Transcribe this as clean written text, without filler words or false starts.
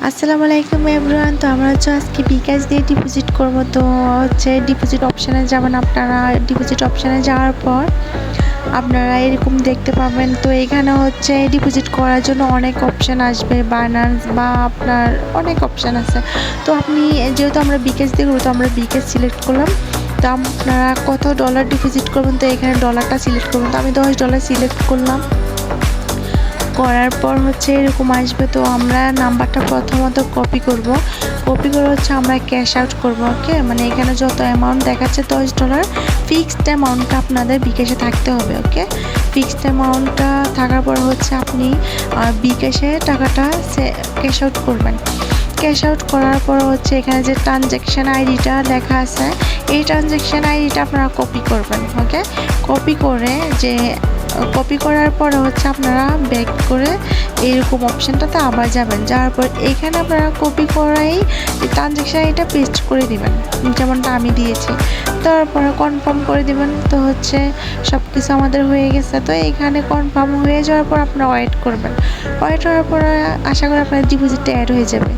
আসসালামু আলাইকুম এভরিওয়ান। তো আমরা আজকে বিকাশ দিয়ে ডিপোজিট করব। তো ডিপোজিট অপশানে যাবেন। আপনারা ডিপোজিট অপশানে যাওয়ার পর আপনারা এরকম দেখতে পাবেন। তো এখানে ডিপোজিট করার জন্য অনেক অপশান আসবে, বাইন্যান্স বা আপনার অনেক অপশান আছে। তো আপনি যেহেতু আমরা বিকাশ দিয়ে করবো, তো আমরা বিকাশ সিলেক্ট করলাম। তো আপনারা কত ডলার ডিপোজিট করবেন, তো এখানে ডলারটা সিলেক্ট করবেন। তো আমি $10 সিলেক্ট করলাম। করার পর এরকম আসবে। তো আমরা নাম্বারটা প্রথমত কপি করব। কপি করে আমরা ক্যাশ আউট করব। ওকে, মানে এখানে যত অ্যামাউন্ট দেখাচ্ছে $10 ফিক্সড অ্যামাউন্টটা আপনাদের বিকাশে থাকতে হবে। ওকে, ফিক্সড অ্যামাউন্টটা থাকার পর আপনি বিকাশে টাকাটা ক্যাশ আউট করবেন। ক্যাশ আউট করার পর এখানে যে ট্রানজ্যাকশান আইডিটা লেখা আছে, এই ট্রানজ্যাকশান আইডিটা আপনারা কপি করবেন। ওকে, কপি করার পরে আপনারা ব্যাক করে এইরকম অপশানটাতে আবার যাবেন। যাওয়ার পর এখানে আপনারা কপি করাই ট্রানজ্যাকশান আইডিটা পেস্ট করে দিবেন, যেমনটা আমি দিয়েছি। তারপরে কনফার্ম করে দিবেন। তো সব কিছু আমাদের হয়ে গেছে। তো এখানে কনফার্ম হয়ে যাওয়ার পর আপনারা ওয়েট করবেন। ওয়েট হওয়ার পর আশা করি আপনার ডিপোজিটটা অ্যাড হয়ে যাবে।